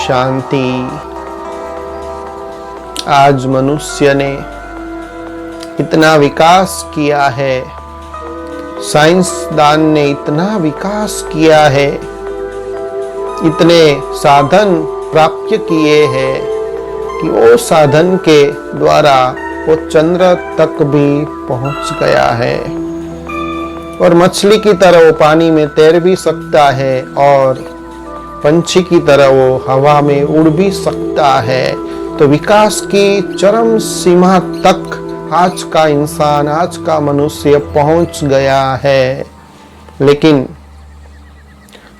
शांति। आज मनुष्य ने इतना विकास किया है, साइंसदान ने इतना विकास किया है, इतने साधन प्राप्त किए हैं कि वो साधन के द्वारा वो चंद्र तक भी पहुंच गया है और मछली की तरह वो पानी में तैर भी सकता है और पंछी की तरह वो हवा में उड़ भी सकता है। तो विकास की चरम सीमा तक आज का इंसान, आज का मनुष्य पहुंच गया है। लेकिन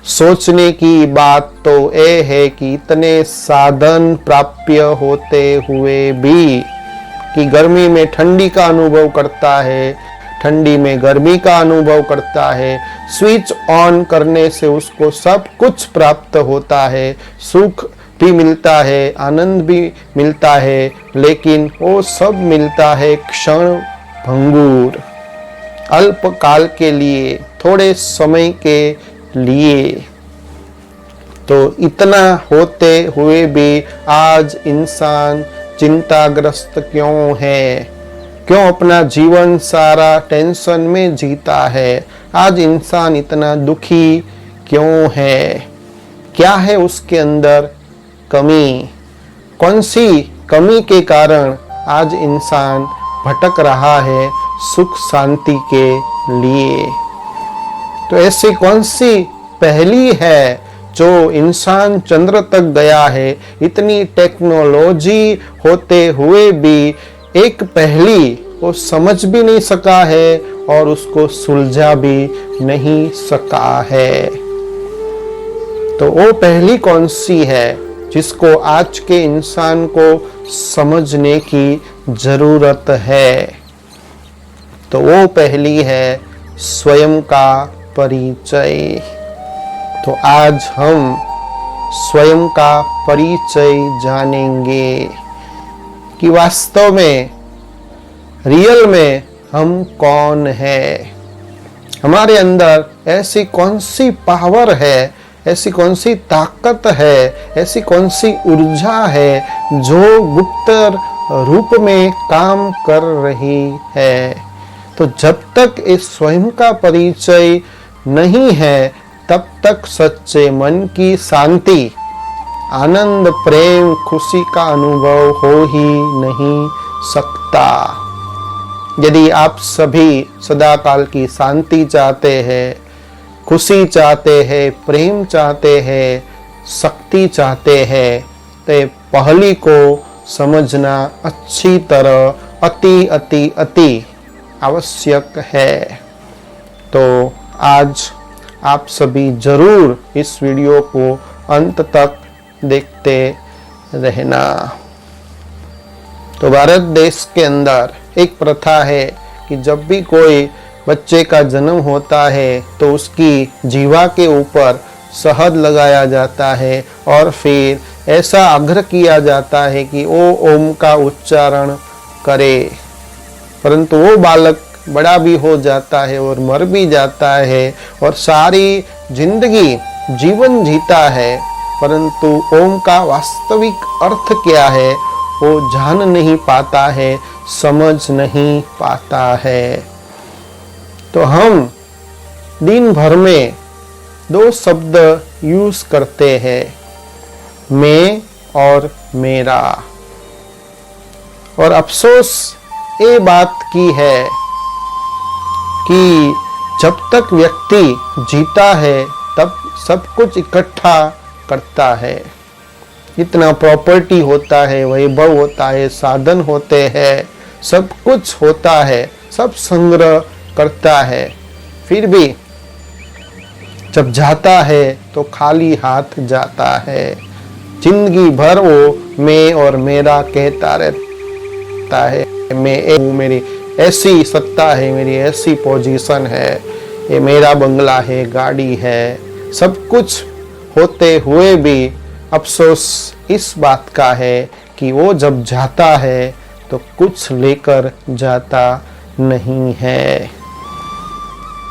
सोचने की बात तो ये है कि इतने साधन प्राप्य होते हुए भी कि गर्मी में ठंडी का अनुभव करता है, ठंडी में गर्मी का अनुभव करता है, स्विच ऑन करने से उसको सब कुछ प्राप्त होता है, सुख भी मिलता है, आनंद भी मिलता है, लेकिन वो सब मिलता है क्षण भंगुर, अल्प काल के लिए, थोड़े समय के लिए। तो इतना होते हुए भी आज इंसान चिंताग्रस्त क्यों है? क्यों अपना जीवन सारा टेंशन में जीता है? आज इंसान इतना दुखी क्यों है? क्या है उसके अंदर कमी? कौन सी कमी के कारण आज इंसान भटक रहा है सुख शांति के लिए? तो ऐसी कौन सी पहेली है जो इंसान चंद्र तक गया है? इतनी टेक्नोलॉजी होते हुए भी एक पहेली वो समझ भी नहीं सका है और उसको सुलझा भी नहीं सका है। तो वो पहेली कौन सी है जिसको आज के इंसान को समझने की जरूरत है? तो वो पहेली है स्वयं का परिचय। तो आज हम स्वयं का परिचय जानेंगे कि वास्तव में, रियल में हम कौन है। हमारे अंदर ऐसी कौन सी पावर है, ऐसी कौन सी ताकत है, ऐसी कौन सी ऊर्जा है जो गुप्त रूप में काम कर रही है। तो जब तक इस स्वयं का परिचय नहीं है तब तक सच्चे मन की शांति, आनंद, प्रेम, खुशी का अनुभव हो ही नहीं सकता। यदि आप सभी सदाकाल की शांति चाहते हैं, खुशी चाहते हैं, प्रेम चाहते हैं, शक्ति चाहते हैं, तो पहली को समझना अच्छी तरह अति अति अति आवश्यक है। तो आज आप सभी जरूर इस वीडियो को अंत तक देखते रहना। तो भारत देश के अंदर एक प्रथा है कि जब भी कोई बच्चे का जन्म होता है तो उसकी जीवा के ऊपर शहद लगाया जाता है और फिर ऐसा आग्रह किया जाता है कि वो ओम का उच्चारण करे। परंतु वो बालक बड़ा भी हो जाता है और मर भी जाता है और सारी जिंदगी जीवन जीता है, परंतु ओम का वास्तविक अर्थ क्या है वो जान नहीं पाता है, समझ नहीं पाता है। तो हम दिन भर में दो शब्द यूज करते हैं, मैं और मेरा। और अफसोस ये बात की है कि जब तक व्यक्ति जीता है तब सब कुछ इकट्ठा करता है, इतना प्रॉपर्टी होता है, वैभव होता है, साधन होते हैं, सब कुछ होता है, सब संग्रह करता है, फिर भी जब जाता है तो खाली हाथ जाता है। जिंदगी भर वो मैं और मेरा कहता रहता है, मैं हूँ, मेरी ऐसी सत्ता है, मेरी ऐसी पोजीशन है, ये मेरा बंगला है, गाड़ी है। सब कुछ होते हुए भी अफसोस इस बात का है कि वो जब जाता है तो कुछ लेकर जाता नहीं है।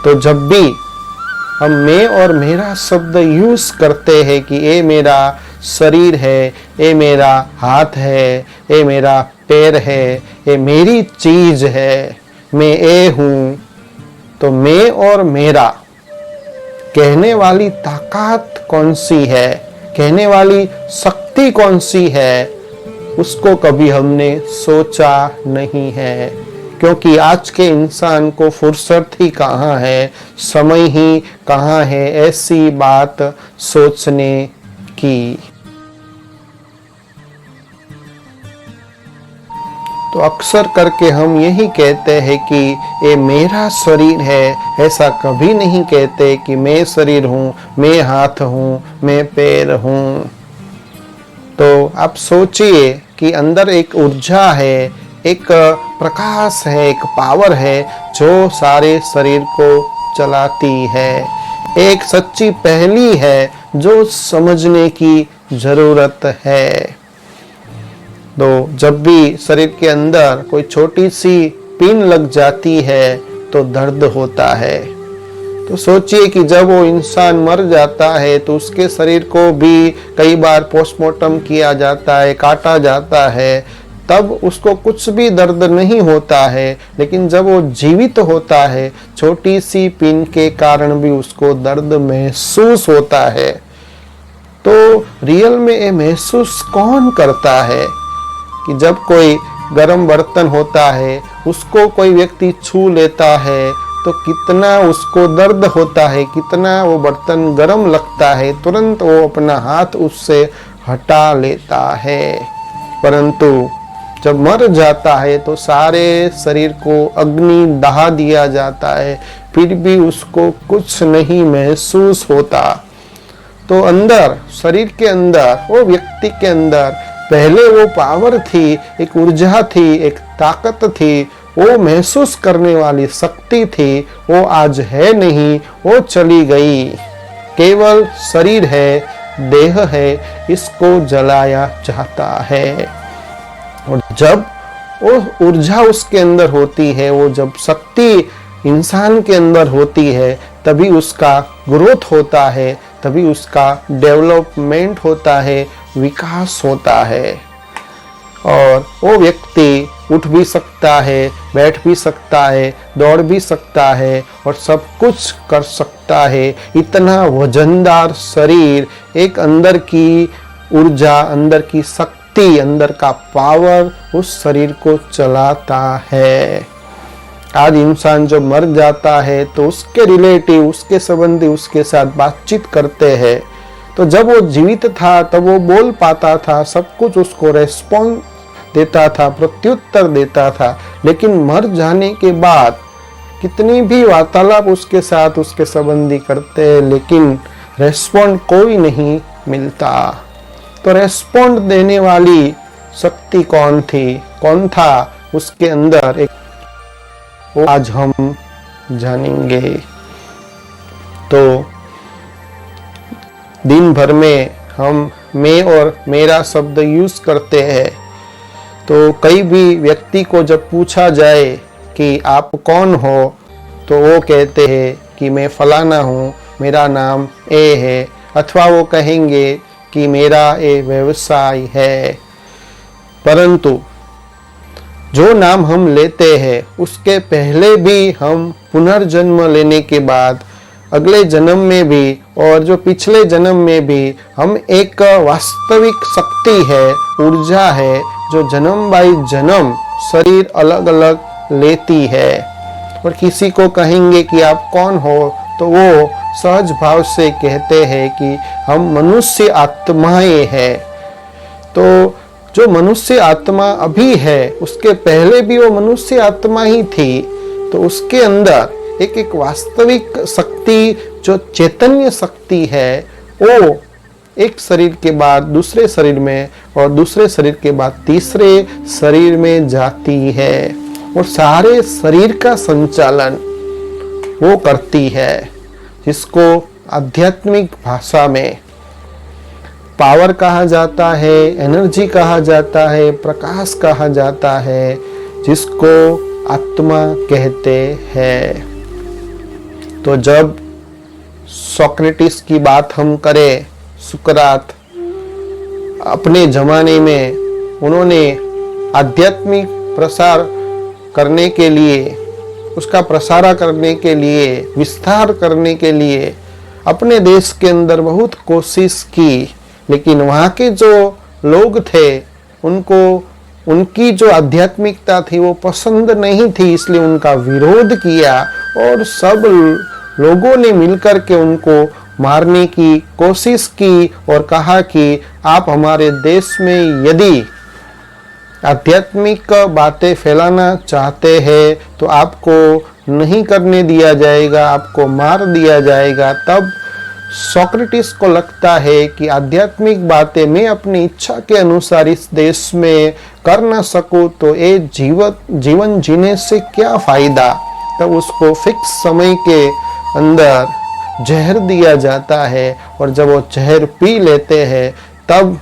तो जब भी हम मैं और मेरा शब्द यूज करते हैं कि ये मेरा शरीर है, ये मेरा हाथ है, ये मेरा पैर है, ये मेरी चीज है, मैं ये हूं, तो मैं और मेरा कहने वाली ताकत कौन सी है, कहने वाली शक्ति कौन सी है, उसको कभी हमने सोचा नहीं है। क्योंकि आज के इंसान को फुर्सत ही कहाँ है, समय ही कहाँ है ऐसी बात सोचने की। तो अक्सर करके हम यही कहते हैं कि ये मेरा शरीर है, ऐसा कभी नहीं कहते कि मैं शरीर हूँ, मैं हाथ हूँ, मैं पैर हूँ। तो आप सोचिए कि अंदर एक ऊर्जा है, एक प्रकाश है, एक पावर है जो सारे शरीर को चलाती है। एक सच्ची पहेली है जो समझने की जरूरत है। तो जब भी शरीर के अंदर कोई छोटी सी पिन लग जाती है तो दर्द होता है। तो सोचिए कि जब वो इंसान मर जाता है तो उसके शरीर को भी कई बार पोस्टमार्टम किया जाता है, काटा जाता है, तब उसको कुछ भी दर्द नहीं होता है। लेकिन जब वो जीवित होता है, छोटी सी पिन के कारण भी उसको दर्द महसूस होता है। तो रियल में ये महसूस कौन करता है कि जब कोई गर्म बर्तन होता है, उसको कोई व्यक्ति छू लेता है तो कितना उसको दर्द होता है, कितना वो बर्तन गर्म लगता है, तुरंत वो अपना हाथ उससे हटा लेता है। परंतु जब मर जाता है तो सारे शरीर को अग्नि दहा दिया जाता है, फिर भी उसको कुछ नहीं महसूस होता। तो अंदर, शरीर के अंदर, वो व्यक्ति के अंदर पहले वो पावर थी, एक ऊर्जा थी, एक ताकत थी, वो महसूस करने वाली शक्ति थी, वो आज है नहीं, वो चली गई। केवल शरीर है, देह है, इसको जलाया जाता है। और जब वो ऊर्जा उसके अंदर होती है, वो जब शक्ति इंसान के अंदर होती है, तभी उसका ग्रोथ होता है, तभी उसका डेवलपमेंट होता है, विकास होता है। और वो व्यक्ति उठ भी सकता है, बैठ भी सकता है, दौड़ भी सकता है और सब कुछ कर सकता है। इतना वजनदार शरीर, एक अंदर की ऊर्जा, अंदर की शक्ति, अंदर का पावर उस शरीर को चलाता है। आज इंसान जब मर जाता है तो उसके रिलेटिव, उसके संबंधी उसके साथ बातचीत करते हैं। तो जब वो जीवित था तब वो बोल पाता था, सब कुछ उसको रेस्पॉन्स देता था, प्रत्युत्तर देता था। लेकिन मर जाने के बाद कितनी भी वार्तालाप उसके साथ उसके संबंधी करते हैं, लेकिन रेस्पॉन्ड कोई नहीं मिलता। तो रेस्पॉन्ड देने वाली शक्ति कौन थी, कौन था उसके अंदर, एक वो आज हम जानेंगे। तो दिन भर में हम मैं और मेरा शब्द यूज करते हैं। तो कई भी व्यक्ति को जब पूछा जाए कि आप कौन हो, तो वो कहते हैं कि मैं फलाना हूँ, मेरा नाम ए है, अथवा वो कहेंगे कि मेरा ये व्यवसाय है। परंतु जो नाम हम लेते हैं उसके पहले भी हम पुनर्जन्म लेने के बाद अगले जन्म में भी और जो पिछले जन्म में भी हम एक वास्तविक शक्ति है, ऊर्जा है, जो जन्म बाई जन्म शरीर अलग अलग लेती है। और किसी को कहेंगे कि आप कौन हो, तो वो सहज भाव से कहते हैं कि हम मनुष्य आत्माएं हैं। तो जो मनुष्य आत्मा अभी है, उसके पहले भी वो मनुष्य आत्मा ही थी। तो उसके अंदर एक वास्तविक शक्ति, जो चैतन्य शक्ति है, वो एक शरीर के बाद दूसरे शरीर में और दूसरे शरीर के बाद तीसरे शरीर में जाती है और सारे शरीर का संचालन वो करती है, जिसको आध्यात्मिक भाषा में पावर कहा जाता है, एनर्जी कहा जाता है, प्रकाश कहा जाता है, जिसको आत्मा कहते हैं। तो जब सोक्रेटिस की बात हम करें, सुकरात, अपने जमाने में उन्होंने आध्यात्मिक प्रसार करने के लिए, उसका प्रसार करने के लिए, विस्तार करने के लिए अपने देश के अंदर बहुत कोशिश की, लेकिन वहाँ के जो लोग थे उनको उनकी जो आध्यात्मिकता थी वो पसंद नहीं थी, इसलिए उनका विरोध किया और सब लोगों ने मिलकर के उनको मारने की कोशिश की और कहा कि आप हमारे देश में यदि आध्यात्मिक बातें फैलाना चाहते हैं तो आपको नहीं करने दिया जाएगा, आपको मार दिया जाएगा। तब सोक्रेटिस को लगता है कि आध्यात्मिक बातें मैं अपनी इच्छा के अनुसार इस देश में कर ना सकूं तो ये जीवन जीने से क्या फायदा। तब उसको फिक्स समय के अंदर जहर दिया जाता है और जब वो जहर पी लेते हैं तब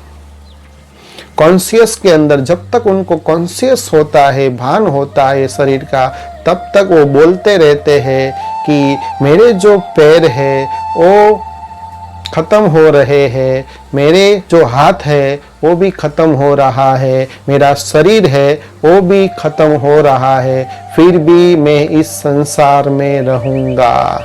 कॉन्शियस के अंदर, जब तक उनको कॉन्शियस होता है, भान होता है शरीर का, तब तक वो बोलते रहते हैं कि मेरे जो पैर है वो खत्म हो रहे हैं, मेरे जो हाथ है वो भी खत्म हो रहा है, मेरा शरीर है वो भी खत्म हो रहा है, फिर भी मैं इस संसार में रहूंगा।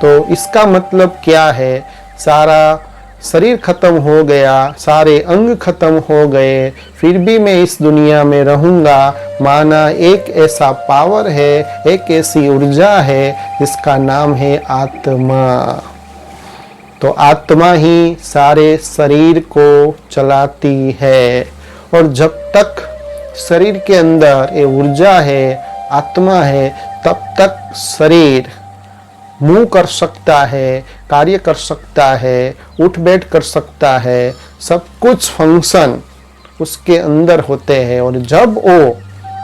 तो इसका मतलब क्या है? सारा शरीर खत्म हो गया, सारे अंग खत्म हो गए, फिर भी मैं इस दुनिया में रहूंगा। माना एक ऐसा पावर है, एक ऐसी ऊर्जा है जिसका नाम है आत्मा। तो आत्मा ही सारे शरीर को चलाती है और जब तक शरीर के अंदर ये ऊर्जा है, आत्मा है, तब तक शरीर मूव कर सकता है, कार्य कर सकता है, उठ बैठ कर सकता है, सब कुछ फंक्शन उसके अंदर होते हैं। और जब वो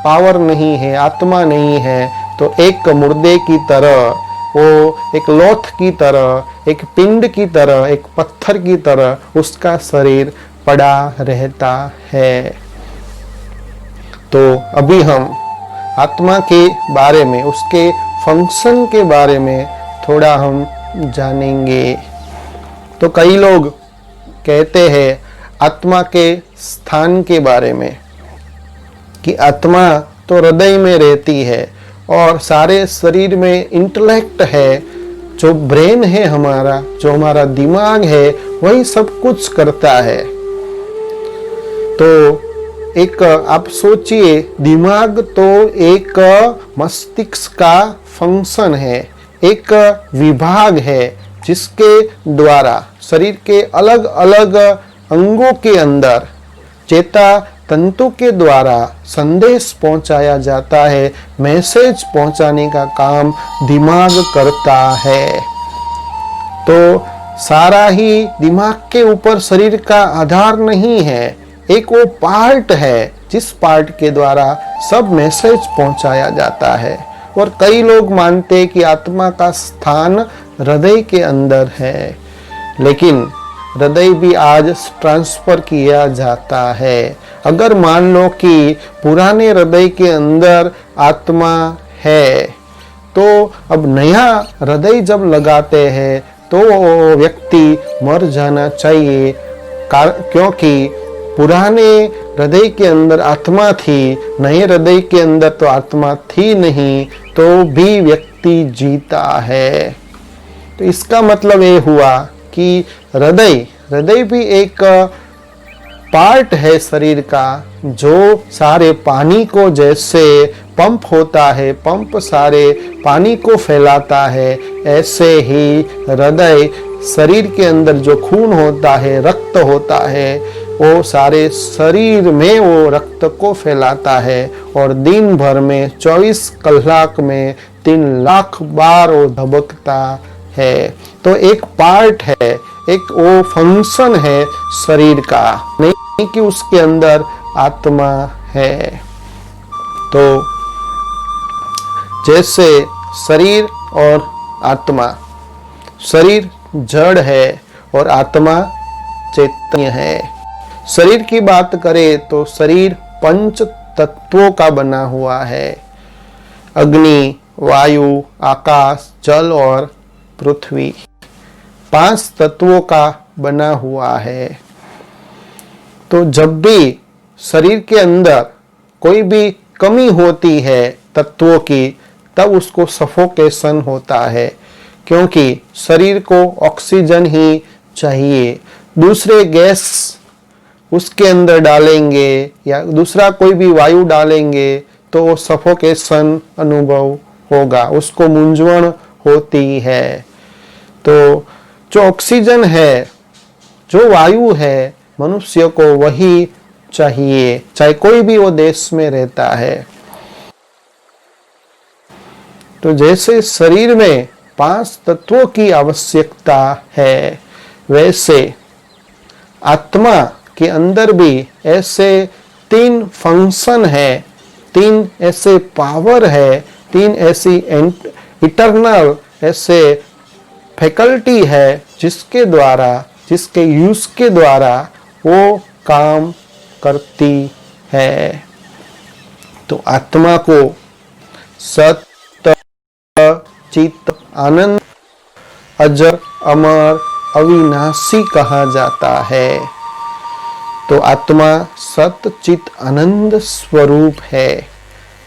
पावर नहीं है, आत्मा नहीं है, तो एक मुर्दे की तरह, वो एक लोथ की तरह, एक पिंड की तरह, एक पत्थर की तरह उसका शरीर पड़ा रहता है। तो अभी हम आत्मा के बारे में, उसके फंक्शन के बारे में थोड़ा हम जानेंगे। तो कई लोग कहते हैं आत्मा के स्थान के बारे में कि आत्मा तो हृदय में रहती है और सारे शरीर में इंटेलेक्ट है, जो ब्रेन है हमारा, जो हमारा दिमाग है, वही सब कुछ करता है। तो एक आप सोचिए, दिमाग तो एक मस्तिष्क का फंक्शन है, एक विभाग है जिसके द्वारा शरीर के अलग अलग अंगों के अंदर चेता तंतु के द्वारा संदेश पहुंचाया जाता है, मैसेज पहुंचाने का काम दिमाग करता है। तो सारा ही दिमाग के ऊपर शरीर का आधार नहीं है, एक वो पार्ट है जिस पार्ट के द्वारा सब मैसेज पहुंचाया जाता है। और कई लोग मानते हैं कि आत्मा का स्थान हृदय के अंदर है, लेकिन हृदय भी आज ट्रांसफर किया जाता है। अगर मान लो कि पुराने हृदय के अंदर आत्मा है, तो अब नया हृदय जब लगाते हैं तो वो व्यक्ति मर जाना चाहिए, क्योंकि पुराने हृदय के अंदर आत्मा थी, नए हृदय के अंदर तो आत्मा थी नहीं, तो भी व्यक्ति जीता है। तो इसका मतलब ये हुआ कि हृदय भी एक पार्ट है शरीर का, जो सारे पानी को जैसे पंप होता है, पंप सारे पानी को फैलाता है, ऐसे ही हृदय शरीर के अंदर जो खून होता है, रक्त होता है, वो सारे शरीर में वो रक्त को फैलाता है और दिन भर में 24 कलाक में 3 लाख बार वो धबकता है। तो एक पार्ट है, एक वो फंक्शन है शरीर का, नहीं कि उसके अंदर आत्मा है। तो जैसे शरीर और आत्मा, शरीर जड़ है और आत्मा चैतन्य है। शरीर की बात करें तो शरीर 5 तत्वों का बना हुआ है, अग्नि, वायु, आकाश, जल और पृथ्वी 5 तत्वों का बना हुआ है। तो जब भी शरीर के अंदर कोई भी कमी होती है तत्वों की, तब उसको सफोकेशन होता है, क्योंकि शरीर को ऑक्सीजन ही चाहिए। दूसरे गैस उसके अंदर डालेंगे या दूसरा कोई भी वायु डालेंगे तो वो सफोकेशन अनुभव होगा, उसको मूंझवण होती है। तो जो ऑक्सीजन है, जो वायु है, मनुष्य को वही चाहिए, चाहे कोई भी वो देश में रहता है। तो जैसे शरीर में 5 तत्वों की आवश्यकता है, वैसे आत्मा के अंदर भी ऐसे 3 फंक्शन है, 3 ऐसे पावर है, 3 ऐसी इटरनल ऐसे फैकल्टी है जिसके द्वारा, जिसके यूज के द्वारा वो काम करती है। तो आत्मा को सत्य, चित, आनंद, अजर, अमर, अविनाशी कहा जाता है। तो आत्मा सत्य, चित, आनंद स्वरूप है।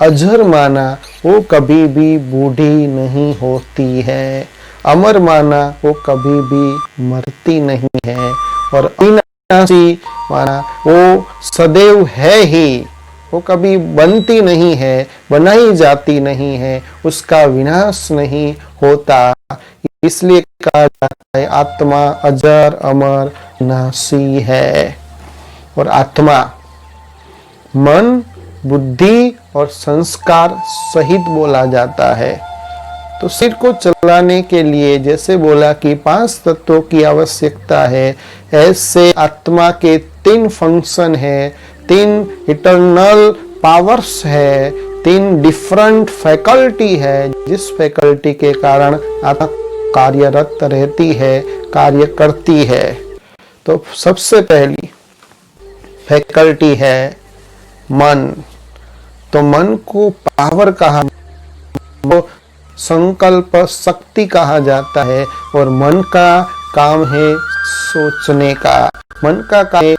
अजर माना वो कभी भी बूढ़ी नहीं होती है, अमर माना वो कभी भी मरती नहीं है, और अविनाशी माना वो सदैव है ही, वो कभी बनती नहीं है, बनाई जाती नहीं है, उसका विनाश नहीं होता। इसलिए कहा जाता है आत्मा अजर, अमर, नाशी है। और आत्मा मन, बुद्धि और संस्कार सहित बोला जाता है। तो सिर को चलाने के लिए जैसे बोला कि 5 तत्वों की आवश्यकता है, ऐसे आत्मा के 3 फंक्शन है, 3 इटरनल पावर्स है, 3 डिफरेंट फैकल्टी है, जिस फैकल्टी के कारण आत्मा कार्यरत रहती है, कार्य करती है। तो सबसे पहली फैकल्टी है मन। तो मन को पावर कहा, वो संकल्प शक्ति कहा जाता है, और मन का काम है सोचने का, मन का काम है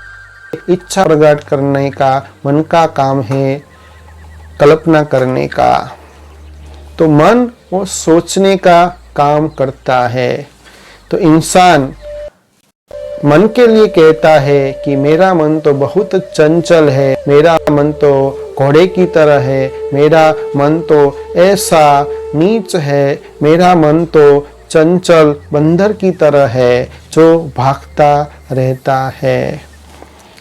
इच्छा प्रकट करने का, मन का काम है कल्पना करने का। तो मन वो सोचने का काम करता है। तो इंसान मन के लिए कहता है कि मेरा मन तो बहुत चंचल है, मेरा मन तो घोड़े की तरह है, मेरा मन तो ऐसा नीच है, मेरा मन तो चंचल बंदर की तरह है जो भागता रहता है।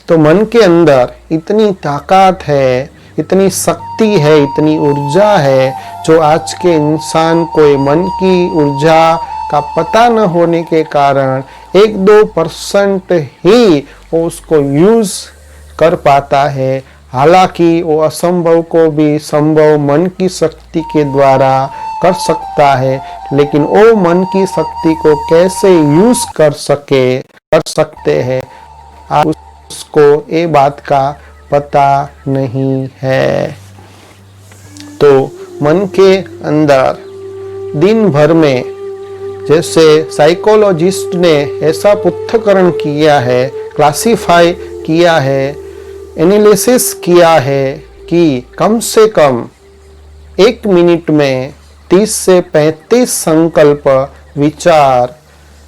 तो मन के अंदर इतनी ताकत है, इतनी शक्ति है, इतनी ऊर्जा है, जो आज के इंसान को मन की ऊर्जा का पता न होने के कारण 1-2% ही वो उसको यूज कर पाता है। हालांकि वो असंभव को भी संभव मन की शक्ति के द्वारा कर सकता है, लेकिन वो मन की शक्ति को कैसे यूज कर सकते हैं, आप उसको ये बात का पता नहीं है। तो मन के अंदर दिन भर में, जैसे साइकोलॉजिस्ट ने ऐसा पृथक्करण किया है, क्लासिफाई किया है, एनालिसिस किया है कि कम से कम 1 मिनट में 30 से 35 संकल्प विचार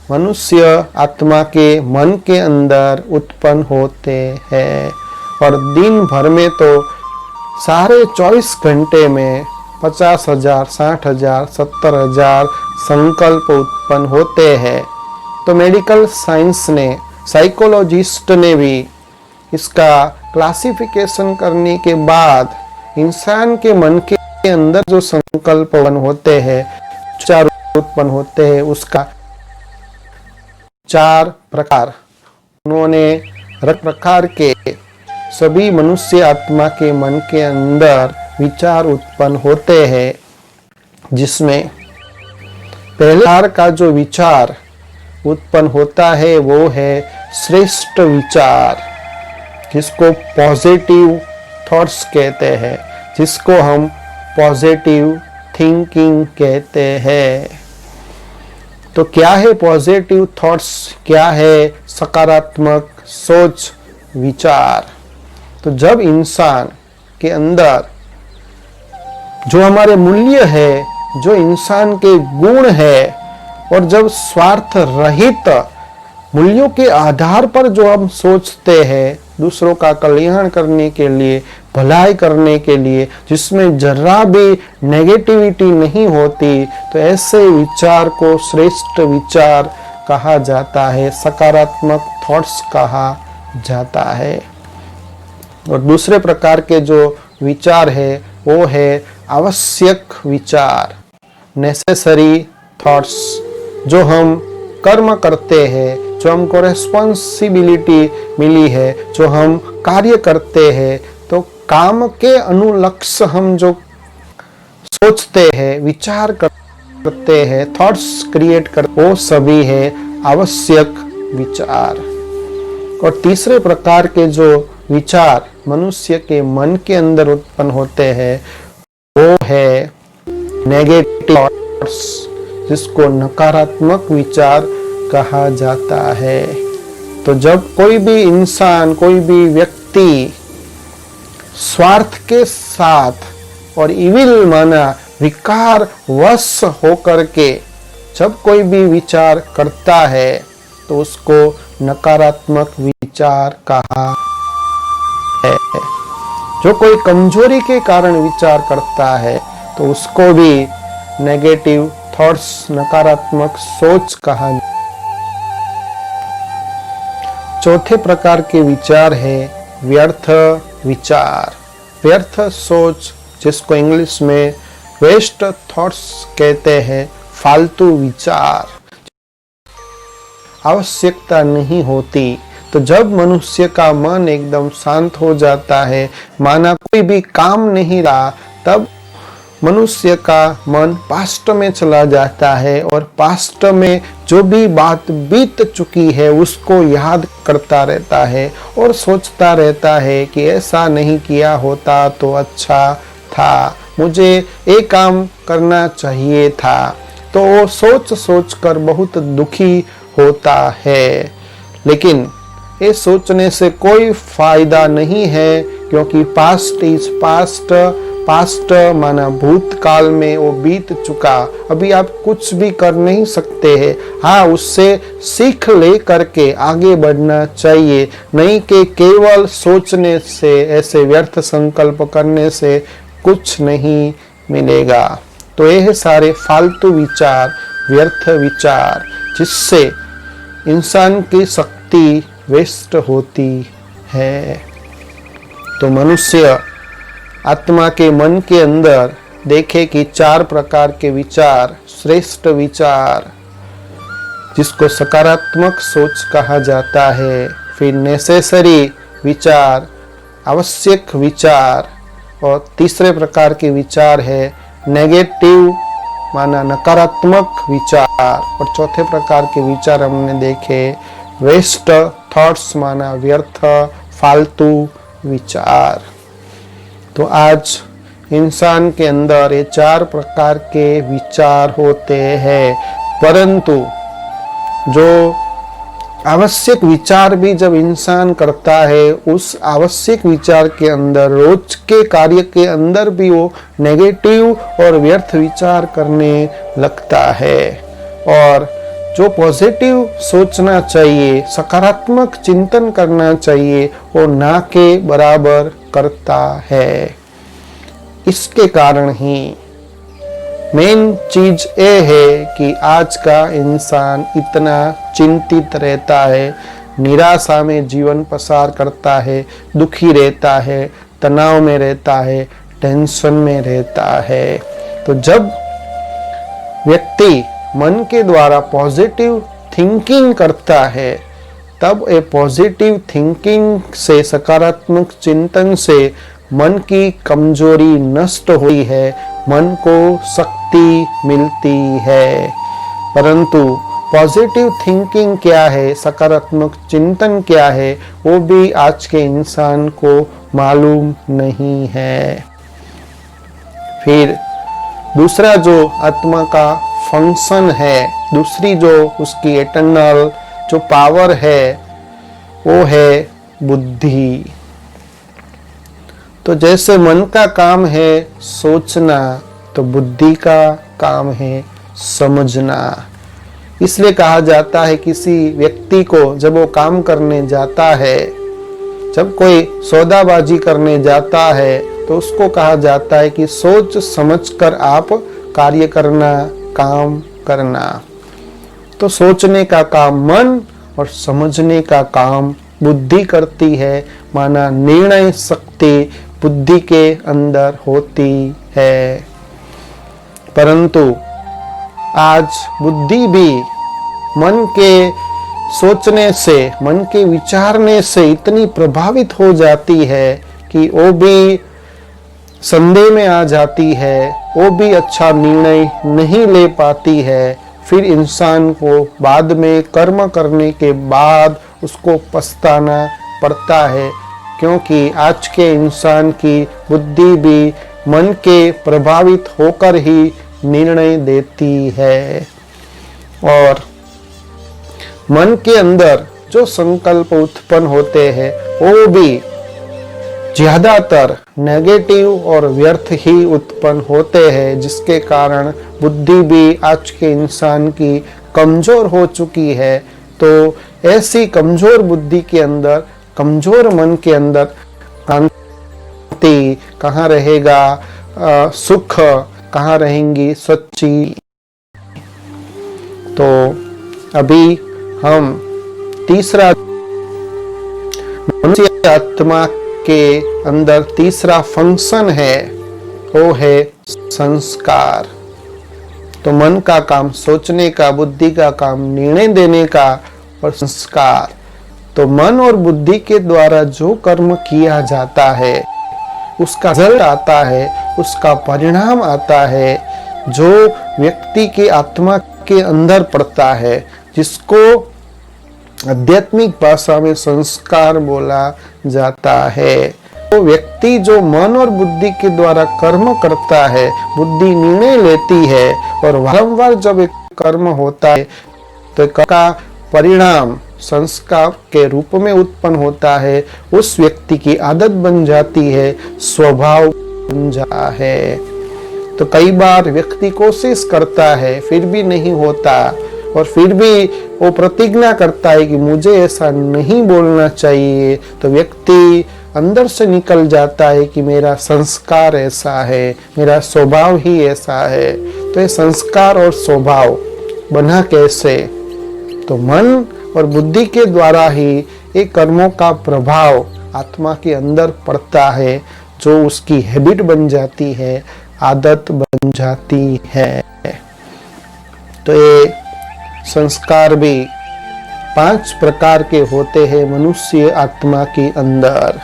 मनुष्य आत्मा के मन के अंदर उत्पन्न होते हैं। और दिन भर में तो सारे 24 घंटे में 50,000, 60,000, 70,000 संकल्प उत्पन्न होते हैं। तो मेडिकल साइंस ने, साइकोलॉजिस्ट ने भी इसका क्लासिफिकेशन करने के बाद इंसान के मन के अंदर जो संकल्प होते हैं, 4 उत्पन्न होते हैं, उसका 4 प्रकार उन्होंने प्रकार के सभी मनुष्य आत्मा के मन के अंदर विचार उत्पन्न होते हैं, जिसमें पहले प्रकार का जो विचार उत्पन्न होता है वो है श्रेष्ठ विचार, जिसको पॉजिटिव थॉट्स कहते हैं, जिसको हम पॉजिटिव थिंकिंग कहते हैं। तो क्या है पॉजिटिव थॉट्स, क्या है सकारात्मक सोच विचार? तो जब इंसान के अंदर जो हमारे मूल्य है, जो इंसान के गुण है, और जब स्वार्थ रहित मूल्यों के आधार पर जो हम सोचते हैं दूसरों का कल्याण करने के लिए, भलाई करने के लिए, जिसमें जरा भी नेगेटिविटी नहीं होती, तो ऐसे विचार को श्रेष्ठ विचार कहा जाता है, सकारात्मक थॉट्स कहा जाता है। और दूसरे प्रकार के जो विचार है वो है आवश्यक विचार, नेसेसरी थॉट्स। जो हम कर्म करते हैं, जो हमको रेस्पॉन्सिबिलिटी मिली है, जो हम कार्य करते हैं, तो काम के अनुलक्ष्य हम जो सोचते हैं, विचार करते हैं, थॉट्स क्रिएट करते, वो सभी है आवश्यक विचार। और तीसरे प्रकार के जो विचार मनुष्य के मन के अंदर उत्पन्न होते हैं वो है नेगेटिव थॉट्स, जिसको नकारात्मक विचार कहा जाता है। तो जब कोई भी इंसान, कोई भी व्यक्ति स्वार्थ के साथ और इविल माना विकार वश होकर के जब कोई भी विचार करता है तो उसको नकारात्मक विचार कहा है। जो कोई कमजोरी के कारण विचार करता है तो उसको भी नेगेटिव थॉट्स, नकारात्मक सोच कहा। चौथे प्रकार के विचार है व्यर्थ विचार, व्यर्थ सोच, जिसको इंग्लिश में वेस्ट थॉट्स कहते हैं, फालतू विचार, आवश्यकता नहीं होती। तो जब मनुष्य का मन एकदम शांत हो जाता है, माना कोई भी काम नहीं रहा, तब मनुष्य का मन पास्ट में चला जाता है और पास्ट में जो भी बात बीत चुकी है उसको याद करता रहता है और सोचता रहता है कि ऐसा नहीं किया होता तो अच्छा था, मुझे ये काम करना चाहिए था। तो वो सोच सोच कर बहुत दुखी होता है। लेकिन ये सोचने से कोई फायदा नहीं है, क्योंकि पास्ट इज पास्ट, पास्ट माना भूतकाल में वो बीत चुका, अभी आप कुछ भी कर नहीं सकते हैं। हाँ, उससे सीख ले करके आगे बढ़ना चाहिए, नहीं कि केवल सोचने से, ऐसे व्यर्थ संकल्प करने से कुछ नहीं मिलेगा। तो यह सारे फालतू विचार, व्यर्थ विचार, जिससे इंसान की शक्ति वेस्ट होती है। तो मनुष्य आत्मा के मन के अंदर देखे कि 4 प्रकार के विचार, श्रेष्ठ विचार, जिसको सकारात्मक सोच कहा जाता है, फिर नेसेसरी विचार, आवश्यक विचार, और तीसरे प्रकार के विचार है नेगेटिव माना नकारात्मक विचार, और चौथे प्रकार के विचार हमने देखे वेस्ट थॉट्स माना व्यर्थ फालतू विचार। तो आज इंसान के अंदर ये 4 प्रकार के विचार होते हैं, परंतु जो आवश्यक विचार भी जब इंसान करता है, उस आवश्यक विचार के अंदर, रोज के कार्य के अंदर भी वो नेगेटिव और व्यर्थ विचार करने लगता है। और जो पॉजिटिव सोचना चाहिए, सकारात्मक चिंतन करना चाहिए, वो ना के बराबर करता है। इसके कारण ही मेन चीज ये है कि आज का इंसान इतना चिंतित रहता है, निराशा में जीवन पसार करता है, दुखी रहता है, तनाव में रहता है, टेंशन में रहता है। तो जब व्यक्ति मन के द्वारा पॉजिटिव थिंकिंग करता है, तब ये पॉजिटिव थिंकिंग से, सकारात्मक चिंतन से मन की कमजोरी नष्ट हुई है, मन को शक्ति मिलती है। परंतु पॉजिटिव थिंकिंग क्या है, सकारात्मक चिंतन क्या है, वो भी आज के इंसान को मालूम नहीं है। फिर दूसरा जो आत्मा का फंक्शन है, दूसरी जो उसकी इटर्नल जो पावर है वो है बुद्धि। तो जैसे मन का काम है सोचना, तो बुद्धि का काम है समझना। इसलिए कहा जाता है किसी व्यक्ति को जब वो काम करने जाता है, जब कोई सौदाबाजी करने जाता है, तो उसको कहा जाता है कि सोच समझकर आप कार्य करना, काम करना। तो सोचने का काम मन और समझने का काम बुद्धि करती है। माना निर्णय शक्ति बुद्धि के अंदर होती है। परंतु आज बुद्धि भी मन के सोचने से, मन के विचारने से इतनी प्रभावित हो जाती है कि वो भी संदेह में आ जाती है, वो भी अच्छा निर्णय नहीं ले पाती है। फिर इंसान को बाद में कर्म करने के बाद उसको पछताना पड़ता है, क्योंकि आज के इंसान की बुद्धि भी मन के प्रभावित होकर ही निर्णय देती है। और मन के अंदर जो संकल्प उत्पन्न होते हैं वो भी ज्यादातर नेगेटिव और व्यर्थ ही उत्पन्न होते हैं, जिसके कारण बुद्धि भी आज के इंसान की कमजोर हो चुकी है। तो ऐसी कमजोर बुद्धि के अंदर, कमजोर मन के अंदर शांति कहाँ रहेगा, सुख कहाँ रहेंगी, सच्ची। तो अभी हम तीसरा मनुष्य आत्मा के अंदर तीसरा फंक्शन है, वो है संस्कार। तो मन का काम सोचने का, बुद्धि का काम निर्णय देने का, और संस्कार तो मन और बुद्धि के द्वारा जो कर्म किया जाता है उसका रिजल्ट आता है, उसका परिणाम आता है, जो व्यक्ति के आत्मा के अंदर पड़ता है, जिसको आध्यात्मिक भाषा में संस्कार बोला जाता है। तो व्यक्ति जो मन और बुद्धि के द्वारा कर्म करता है, बुद्धि निर्णय लेती है, और वारंवार जब एक कर्म होता है तो का परिणाम संस्कार के रूप में उत्पन्न होता है। उस व्यक्ति की आदत बन जाती है, स्वभाव बन जाता है। तो कई बार व्यक्ति कोशिश करता है फिर भी नहीं होता, और फिर भी वो प्रतिज्ञा करता है कि मुझे ऐसा नहीं बोलना चाहिए। तो व्यक्ति अंदर से निकल जाता है कि मेरा संस्कार ऐसा है, मेरा स्वभाव ही ऐसा है। तो ये संस्कार और स्वभाव बना कैसे? तो मन और बुद्धि के द्वारा ही एक कर्मों का प्रभाव आत्मा के अंदर पड़ता है, जो उसकी हैबिट बन जाती है, आदत बन जाती है। तो ये संस्कार भी 5 प्रकार के होते हैं मनुष्य आत्मा के अंदर।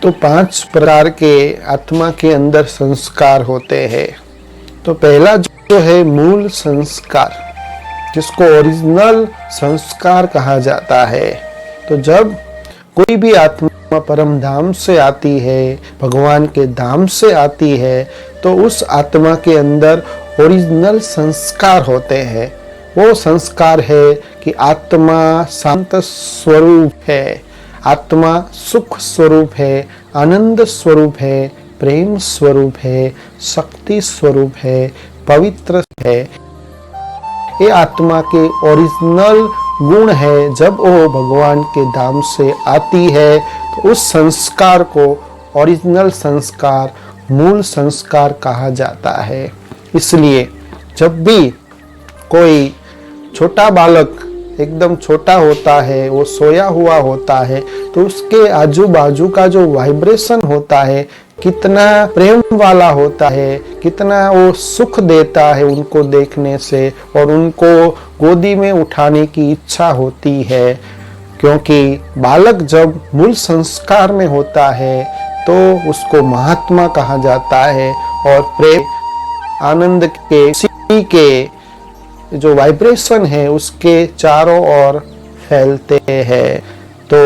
तो 5 प्रकार के आत्मा के अंदर संस्कार होते हैं। तो पहला जो है मूल संस्कार, जिसको ओरिजिनल संस्कार कहा जाता है। तो जब कोई भी आत्मा परम धाम से आती है, भगवान के धाम से आती है, तो उस आत्मा के अंदर ओरिजिनल संस्कार होते हैं। वो संस्कार है कि आत्मा शांत स्वरूप है, आत्मा सुख स्वरूप है, आनंद स्वरूप है, प्रेम स्वरूप है, शक्ति स्वरूप है, पवित्र है। ये आत्मा के ओरिजिनल गुण है। जब वो भगवान के धाम से आती है तो उस संस्कार को ओरिजिनल संस्कार, मूल संस्कार कहा जाता है। इसलिए जब भी कोई छोटा बालक एकदम छोटा होता है, वो सोया हुआ होता है, तो उसके आजू बाजू का जो वाइब्रेशन होता है कितना प्रेम वाला होता है, कितना वो सुख देता है उनको देखने से, और उनको गोदी में उठाने की इच्छा होती है। क्योंकि बालक जब मूल संस्कार में होता है तो उसको महात्मा कहा जाता है, और प्रेम आनंद के जो वाइब्रेशन है उसके चारों ओर फैलते हैं। तो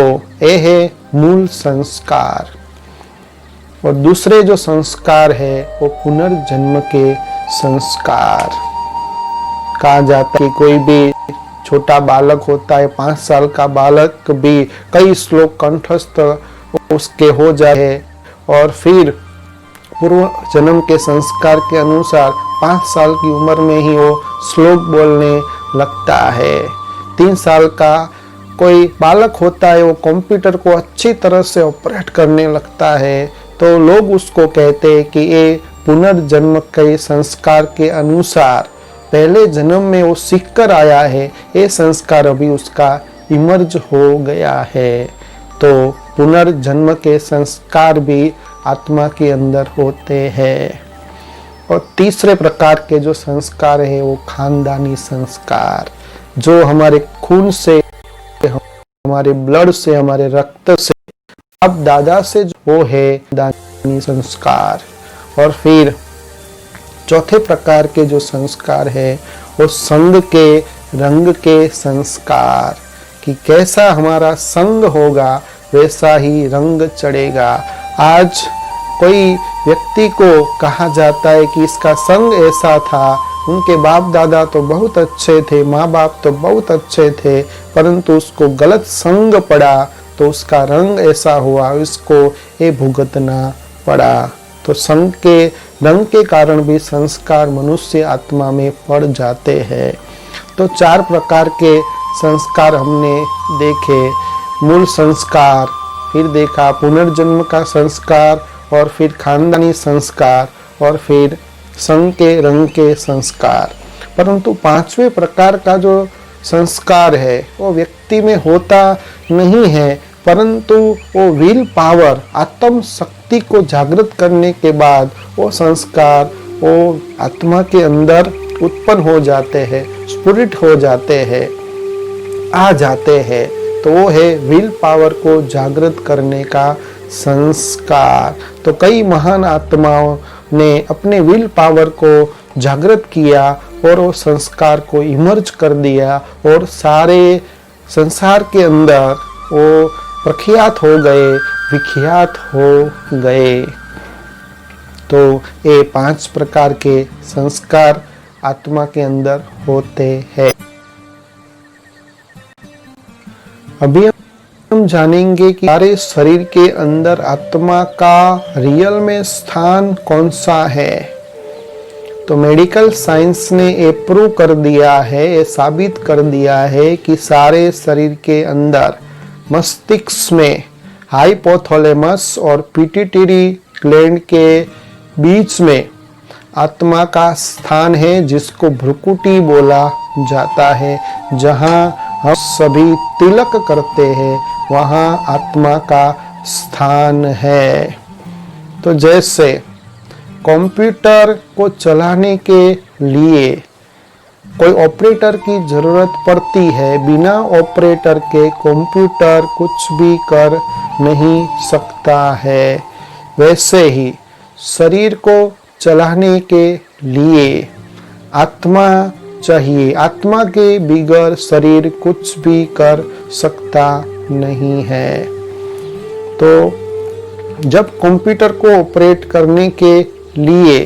ये है मूल संस्कार। और दूसरे जो संस्कार है वो पुनर्जन्म के संस्कार। कहा जाता है कि कोई भी छोटा बालक होता है, 5 साल का बालक भी कई श्लोक कंठस्थ उसके हो जाए और फिर पूर्व जन्म के संस्कार के अनुसार 5 साल की उम्र में ही वो श्लोक बोलने लगता है। 3 साल का कोई बालक होता है, वो कंप्यूटर को अच्छी तरह से ऑपरेट करने लगता है, तो लोग उसको कहते हैं कि ये पुनर्जन्म के संस्कार के अनुसार पहले जन्म में वो सीख कर आया है, ये संस्कार अभी उसका इमर्ज हो गया है। तो पुनर्जन्म के संस्कार भी आत्मा के अंदर होते हैं। और तीसरे प्रकार के जो संस्कार है वो खानदानी संस्कार, जो हमारे खून से, हमारे ब्लड से, हमारे रक्त से, अब दादा से वो है खानदानी संस्कार। और फिर चौथे प्रकार के जो संस्कार है वो संग के, रंग के संस्कार, कि कैसा हमारा संग होगा वैसा ही रंग चढ़ेगा। आज कोई व्यक्ति को कहा जाता है कि इसका संग ऐसा था, उनके बाप दादा तो बहुत अच्छे थे, माँ बाप तो बहुत अच्छे थे, परंतु उसको गलत संग पड़ा तो उसका रंग ऐसा हुआ, इसको ये भुगतना पड़ा। तो संग के, रंग के कारण भी संस्कार मनुष्य आत्मा में पड़ जाते हैं। तो 4 प्रकार के संस्कार हमने देखे। मूल संस्कार, फिर देखा पुनर्जन्म का संस्कार, और फिर खानदानी संस्कार, और फिर संग के, रंग के संस्कार। परंतु 5वें प्रकार का जो संस्कार है वो व्यक्ति में होता नहीं है, परंतु वो विल पावर, आत्म शक्ति को जागृत करने के बाद वो संस्कार वो आत्मा के अंदर उत्पन्न हो जाते हैं, स्फुरित हो जाते हैं, आ जाते हैं। तो वो है विल पावर को जागृत करने का संस्कार। तो कई महान आत्माओं ने अपने विल पावर को जागृत किया और वो संस्कार को इमर्ज कर दिया और सारे संसार के अंदर वो प्रख्यात हो गए, विख्यात हो गए। तो ये 5 प्रकार के संस्कार आत्मा के अंदर होते हैं। अभी हम जानेंगे कि हमारे शरीर के अंदर आत्मा का रियल में स्थान कौन सा है। तो मेडिकल साइंस ने ये प्रूव कर दिया है, ये साबित कर दिया है कि सारे शरीर के अंदर मस्तिष्क में हाइपोथैलेमस और पिट्यूटरी ग्लैंड के बीच में आत्मा का स्थान है, जिसको भ्रुकुटी बोला जाता है। जहाँ हम सभी तिलक करते हैं वहाँ आत्मा का स्थान है। तो जैसे कंप्यूटर को चलाने के लिए कोई ऑपरेटर की जरूरत पड़ती है, बिना ऑपरेटर के कंप्यूटर कुछ भी कर नहीं सकता है, वैसे ही शरीर को चलाने के लिए आत्मा चाहिए। आत्मा के बिगैर शरीर कुछ भी कर सकता नहीं है। तो जब कंप्यूटर को ऑपरेट करने के लिए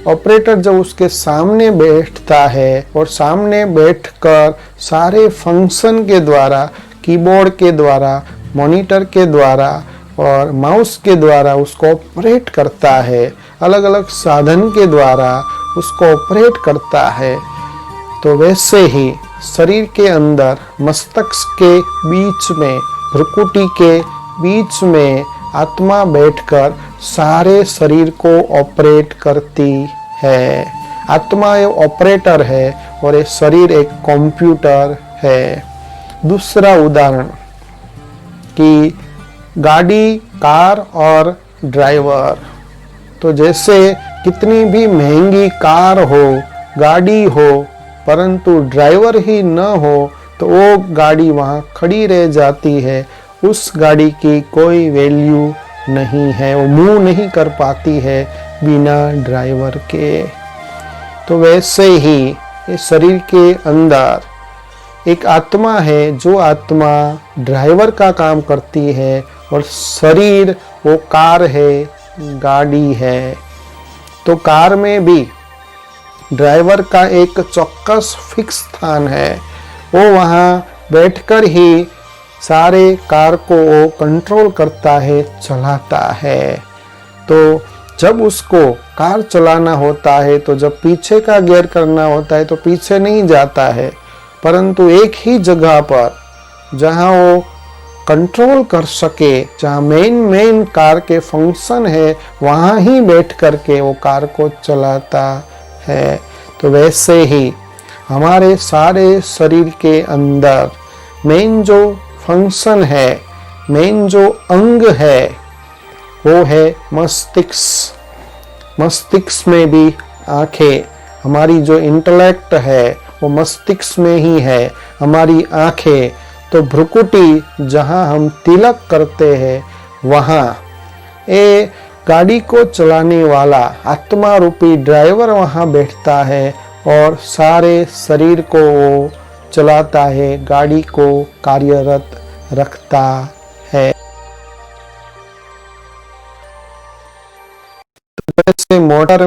ऑपरेटर जब उसके सामने बैठता है और सामने बैठकर सारे फंक्शन के द्वारा, कीबोर्ड के द्वारा, मॉनिटर के द्वारा और माउस के द्वारा उसको ऑपरेट करता है, अलग अलग साधन के द्वारा उसको ऑपरेट करता है, तो वैसे ही शरीर के अंदर मस्तिष्क के बीच में, भ्रुकुटी के बीच में आत्मा बैठकर सारे शरीर को ऑपरेट करती है। आत्मा एक ऑपरेटर है और ये शरीर एक कंप्यूटर है। दूसरा उदाहरण कि गाड़ी, कार और ड्राइवर। तो जैसे कितनी भी महंगी कार हो, गाड़ी हो, परंतु ड्राइवर ही न हो तो वो गाड़ी वहाँ खड़ी रह जाती है, उस गाड़ी की कोई वैल्यू नहीं है, वो मूव नहीं कर पाती है बिना ड्राइवर के। तो वैसे ही इस शरीर के अंदर एक आत्मा है, जो आत्मा ड्राइवर का काम करती है और शरीर वो कार है, गाड़ी है। तो कार में भी ड्राइवर का एक चौक्कस फिक्स स्थान है, वो वहाँ बैठकर ही सारे कार को वो कंट्रोल करता है, चलाता है। तो जब उसको कार चलाना होता है तो जब पीछे का गियर करना होता है तो पीछे नहीं जाता है, परंतु एक ही जगह पर जहाँ वो कंट्रोल कर सके, जहाँ मेन कार के फंक्शन है, वहाँ ही बैठ करके वो कार को चलाता है। तो वैसे ही हमारे सारे शरीर के अंदर मेन जो फंक्शन है, मेन जो अंग है, वो है मस्तिष्क। मस्तिष्क में भी आंखें, हमारी जो इंटेलेक्ट है वो मस्तिष्क में ही है। हमारी आंखें, तो भ्रुकुटी जहाँ हम तिलक करते हैं वहाँ ये गाड़ी को चलाने वाला आत्मा रूपी ड्राइवर वहाँ बैठता है और सारे शरीर को वो चलाता है, गाड़ी को कार्यरत रखता है। जैसे मोटर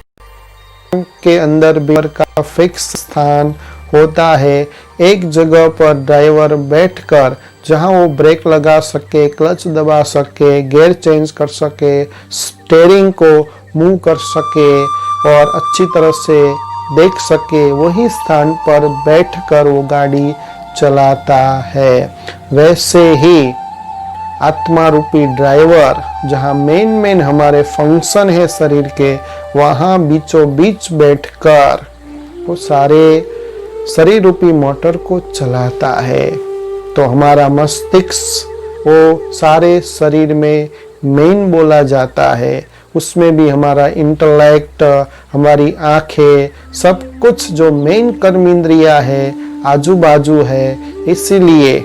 के अंदर ड्राइवर का फिक्स स्थान होता है, एक जगह पर ड्राइवर बैठकर जहां वो ब्रेक लगा सके, क्लच दबा सके, गियर चेंज कर सके, स्टीयरिंग को मूव कर सके और अच्छी तरह से देख सके, वही स्थान पर बैठकर वो गाड़ी चलाता है। वैसे ही आत्मा रूपी ड्राइवर जहाँ मेन हमारे फंक्शन है शरीर के, वहाँ बीचों बीच बैठकर वो सारे शरीर रूपी मोटर को चलाता है। तो हमारा मस्तिष्क वो सारे शरीर में मेन बोला जाता है, उसमें भी हमारा इंटेलेक्ट, हमारी आंखें, सब कुछ जो मेन कर्म इंद्रिया है आजू बाजू है। इसीलिए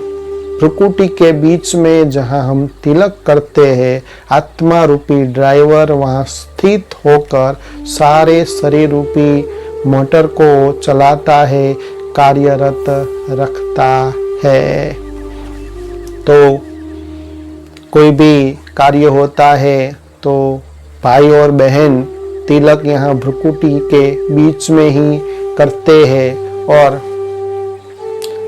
भ्रुकुटी के बीच में जहाँ हम तिलक करते हैं, आत्मा रूपी ड्राइवर वहाँ स्थित होकर सारे शरीर रूपी मोटर को चलाता है, कार्यरत रखता है। तो कोई भी कार्य होता है तो भाई और बहन तिलक यहाँ भ्रुकुटी के बीच में ही करते हैं, और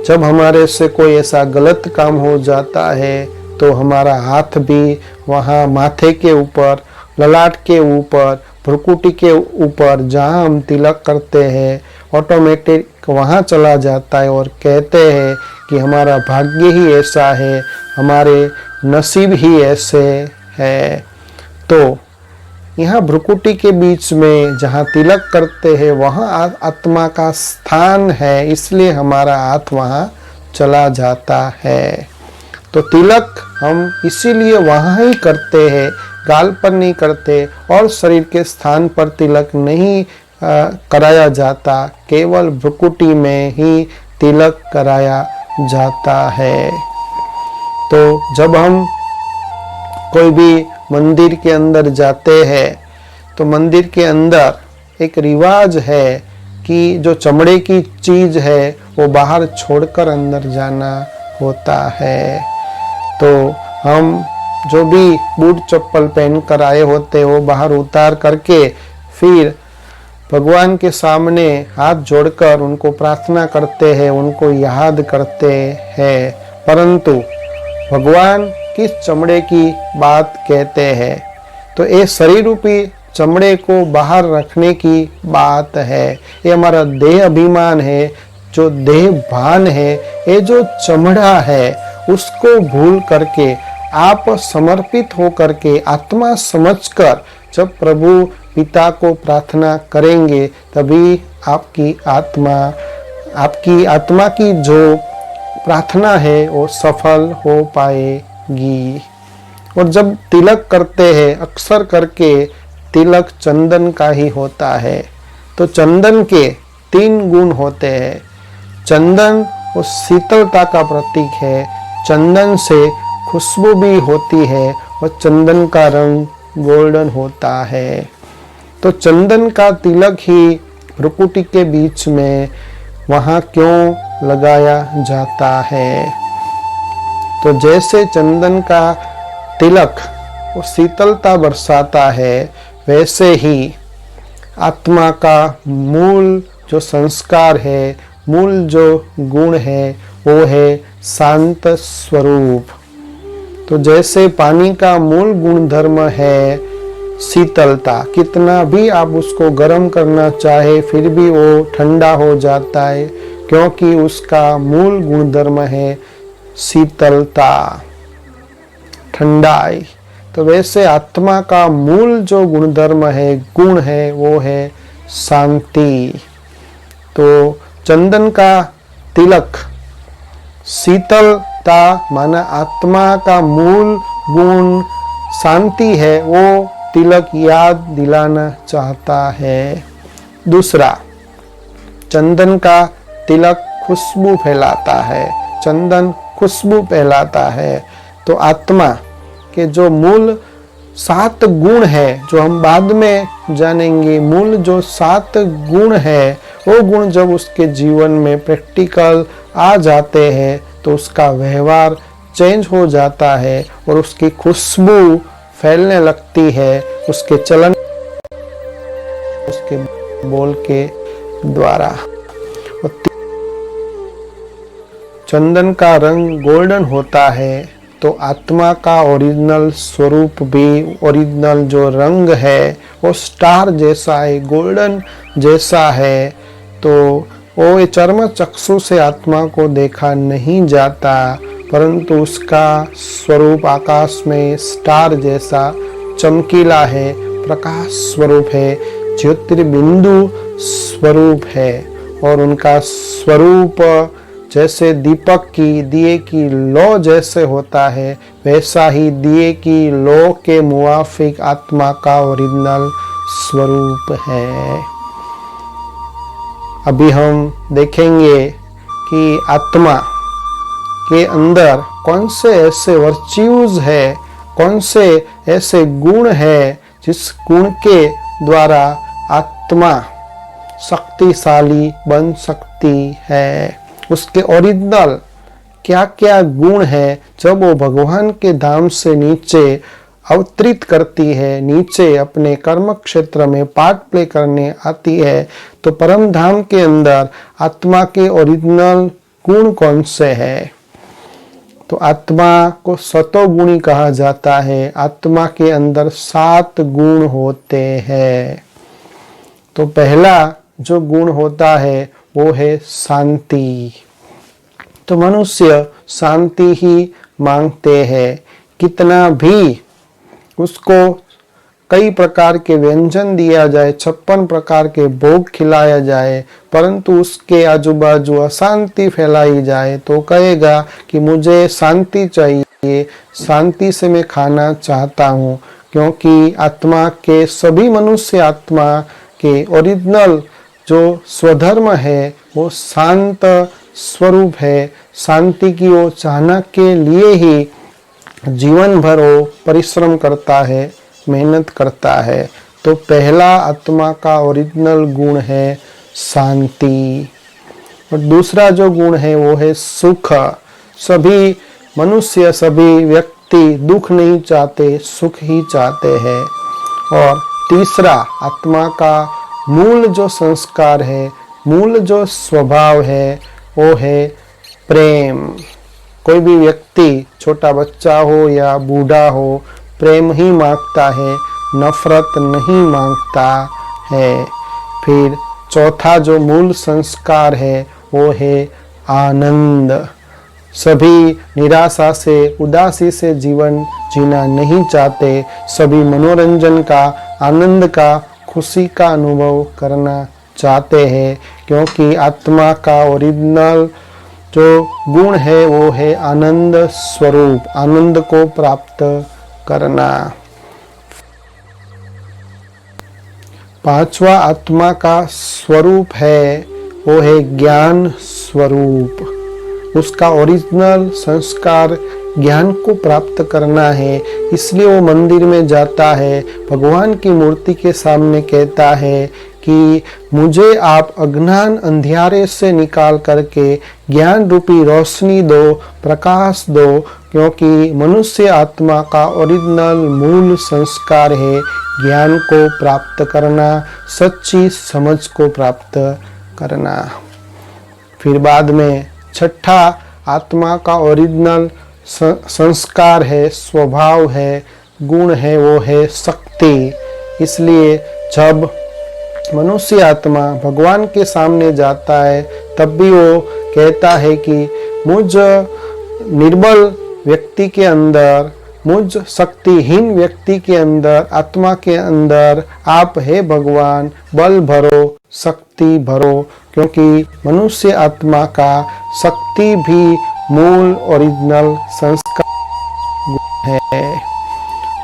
जब हमारे से कोई ऐसा गलत काम हो जाता है तो हमारा हाथ भी वहाँ माथे के ऊपर, ललाट के ऊपर, भ्रुकुटी के ऊपर जहाँ हम तिलक करते हैं ऑटोमेटिक वहाँ चला जाता है, और कहते हैं कि हमारा भाग्य ही ऐसा है, हमारे नसीब ही ऐसे है। तो यहाँ भ्रुकुटी के बीच में जहाँ तिलक करते हैं वहाँ आत्मा का स्थान है, इसलिए हमारा हाथ वहाँ चला जाता है। तो तिलक हम इसीलिए वहाँ ही करते हैं, गाल पर नहीं करते, और शरीर के स्थान पर तिलक नहीं कराया जाता, केवल भ्रुकुटी में ही तिलक कराया जाता है। तो जब हम कोई भी मंदिर के अंदर जाते हैं तो मंदिर के अंदर एक रिवाज है कि जो चमड़े की चीज है वो बाहर छोड़कर अंदर जाना होता है। तो हम जो भी बूट चप्पल पहन कर आए होते वो बाहर उतार करके फिर भगवान के सामने हाथ जोड़कर उनको प्रार्थना करते हैं, उनको याद करते हैं। परंतु भगवान किस चमड़े की बात कहते हैं? तो ये शरीर रूपी चमड़े को बाहर रखने की बात है। ये हमारा देह अभिमान है, जो देह भान है, ये जो चमड़ा है उसको भूल करके आप समर्पित हो करके आत्मा समझकर जब प्रभु पिता को प्रार्थना करेंगे तभी आपकी आत्मा की जो प्रार्थना है वो सफल हो पाएगी। और जब तिलक करते हैं अक्सर करके तिलक चंदन का ही होता है। तो चंदन के 3 गुण होते हैं। चंदन वो शीतलता का प्रतीक है, चंदन से खुशबू भी होती है और चंदन का रंग गोल्डन होता है। तो चंदन का तिलक ही भ्रुकुटी के बीच में वहाँ क्यों लगाया जाता है? तो जैसे चंदन का तिलक वो शीतलता बरसाता है, वैसे ही आत्मा का मूल जो संस्कार है, मूल जो गुण है, वो है शांत स्वरूप। तो जैसे पानी का मूल गुणधर्म है शीतलता, कितना भी आप उसको गर्म करना चाहे फिर भी वो ठंडा हो जाता है, क्योंकि उसका मूल गुणधर्म है शीतलता, ठंडाई। तो वैसे आत्मा का मूल जो गुणधर्म है, गुण है, वो है शांति। तो चंदन का तिलक, शीतलता माना आत्मा का मूल गुण शांति है, वो तिलक याद दिलाना चाहता है। दूसरा, चंदन का तिलक खुशबू फैलाता है, चंदन खुशबू फैलाता है। तो आत्मा के जो मूल 7 गुण है, जो हम बाद में जानेंगे, मूल जो 7 गुण है, वो गुण जब उसके जीवन में प्रैक्टिकल आ जाते हैं तो उसका व्यवहार चेंज हो जाता है और उसकी खुशबू फैलने लगती है, उसके चलन, उसके बोल के द्वारा। चंदन का रंग गोल्डन होता है, तो आत्मा का ओरिजिनल स्वरूप भी, ओरिजिनल जो रंग है वो स्टार जैसा है, गोल्डन जैसा है। तो वो चर्म चक्षु से आत्मा को देखा नहीं जाता, परंतु उसका स्वरूप आकाश में स्टार जैसा चमकीला है, प्रकाश स्वरूप है, ज्योतिर्बिंदु स्वरूप है। और उनका स्वरूप जैसे दीपक की, दिए की लौ जैसे होता है, वैसा ही दिए की लौ के मुवाफिक आत्मा का ओरिजिनल स्वरूप है। अभी हम देखेंगे कि आत्मा के अंदर कौन से ऐसे वर्च्यूज है, कौन से ऐसे गुण है जिस गुण के द्वारा आत्मा शक्तिशाली बन सकती है। उसके ओरिजिनल क्या क्या गुण है जब वो भगवान के धाम से नीचे अवतरित करती है, नीचे अपने कर्म क्षेत्र में पार्ट प्ले करने आती है, तो परम धाम के अंदर आत्मा के ओरिजिनल गुण कौन से है। तो आत्मा को सतोगुणी कहा जाता है। आत्मा के अंदर 7 गुण होते हैं। तो पहला जो गुण होता है वो है शांति। तो मनुष्य शांति ही मांगते हैं। कितना भी उसको कई प्रकार के व्यंजन दिया जाए, 56 प्रकार के भोग खिलाया जाए, परंतु उसके आजू बाजू अशांति फैलाई जाए तो कहेगा कि मुझे शांति चाहिए, शांति से मैं खाना चाहता हूँ। क्योंकि आत्मा के, सभी मनुष्य आत्मा के ओरिजिनल जो स्वधर्म है वो शांत स्वरूप है। शांति की वो चाहना के लिए ही जीवन भर वो परिश्रम करता है, मेहनत करता है। तो पहला आत्मा का ओरिजिनल गुण है शांति। और दूसरा जो गुण है वो है सुख। सभी मनुष्य, सभी व्यक्ति दुख नहीं चाहते, सुख ही चाहते हैं। और तीसरा आत्मा का मूल जो संस्कार है, मूल जो स्वभाव है वो है प्रेम। कोई भी व्यक्ति, छोटा बच्चा हो या बूढ़ा हो, प्रेम ही मांगता है, नफरत नहीं मांगता है। फिर चौथा जो मूल संस्कार है वो है आनंद। सभी निराशा से, उदासी से जीवन जीना नहीं चाहते। सभी मनोरंजन का, आनंद का, खुशी का अनुभव करना चाहते हैं। क्योंकि आत्मा का ओरिजिनल जो गुण है वो है आनंद स्वरूप, आनंद को प्राप्त करना। पांचवा आत्मा का स्वरूप है वो है ज्ञान स्वरूप। उसका ओरिजिनल संस्कार ज्ञान को प्राप्त करना है। इसलिए वो मंदिर में जाता है, भगवान की मूर्ति के सामने कहता है कि मुझे आप अज्ञान अंधियारे से निकाल करके ज्ञान रूपी रोशनी दो, प्रकाश दो। क्योंकि मनुष्य आत्मा का ओरिजिनल मूल संस्कार है ज्ञान को प्राप्त करना, सच्ची समझ को प्राप्त करना। फिर बाद में छठा आत्मा का ओरिजिनल संस्कार है, स्वभाव है, गुण है, वो है शक्ति। इसलिए जब मनुष्य आत्मा भगवान के सामने जाता है तब भी वो कहता है कि मुझ निर्बल व्यक्ति के अंदर, मुझ शक्तिहीन व्यक्ति के अंदर, आत्मा के अंदर आप है भगवान, बल भरो, शक्ति भरो। क्योंकि मनुष्य आत्मा का शक्ति भी मूल ओरिजिनल संस्कार है।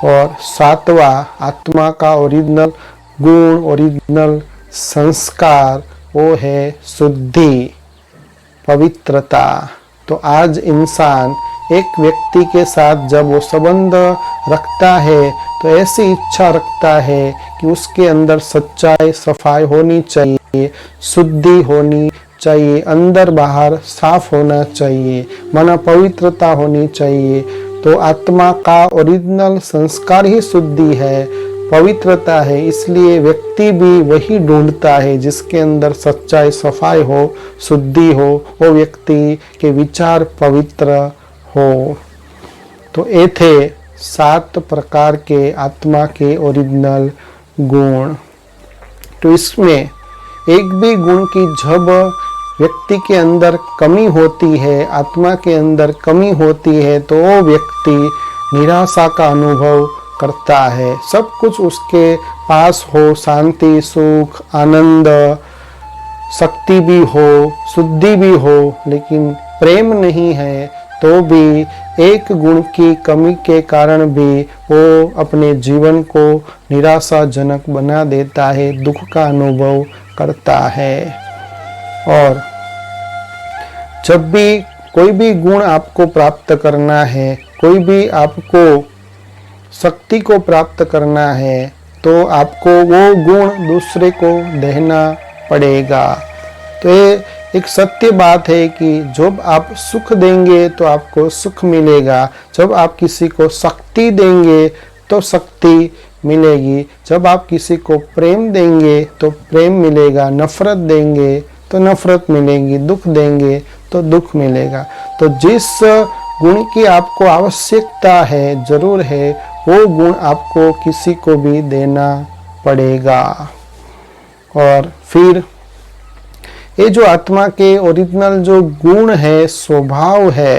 और सातवां आत्मा का ओरिजिनल गुण, ओरिजिनल संस्कार, वो है शुद्धि, पवित्रता। तो आज इंसान एक व्यक्ति के साथ जब वो संबंध रखता है तो ऐसी इच्छा रखता है कि उसके अंदर सच्चाई, सफाई होनी चाहिए, शुद्धि होनी चाहिए, अंदर बाहर साफ होना चाहिए, मन पवित्रता होनी चाहिए। तो आत्मा का ओरिजिनल संस्कार ही शुद्धि है, पवित्रता है। इसलिए व्यक्ति भी वही ढूंढता है जिसके अंदर सच्चाई, सफाई हो, शुद्धि हो, वो व्यक्ति के विचार पवित्र हो। तो ये थे 7 प्रकार के आत्मा के ओरिजिनल गुण। तो इसमें एक भी गुण की जब व्यक्ति के अंदर कमी होती है, आत्मा के अंदर कमी होती है, तो वो व्यक्ति निराशा का अनुभव करता है। सब कुछ उसके पास हो, शांति, सुख, आनंद, शक्ति भी हो, शुद्धि भी हो, लेकिन प्रेम नहीं है, तो भी एक गुण की कमी के कारण भी वो अपने जीवन को निराशाजनक बना देता है, दुख का अनुभव करता है। और जब भी कोई भी गुण आपको प्राप्त करना है, कोई भी आपको शक्ति को प्राप्त करना है, तो आपको वो गुण दूसरे को देना पड़ेगा। तो ये एक सत्य बात है कि जब आप सुख देंगे तो आपको सुख मिलेगा, जब आप किसी को शक्ति देंगे तो शक्ति मिलेगी, जब आप किसी को प्रेम देंगे तो प्रेम मिलेगा, नफरत देंगे तो नफरत मिलेगी, दुख देंगे तो दुख मिलेगा। तो जिस गुण की आपको आवश्यकता है, जरूर है, वो गुण आपको किसी को भी देना पड़ेगा। और फिर ये जो आत्मा के ओरिजिनल जो गुण है, स्वभाव है,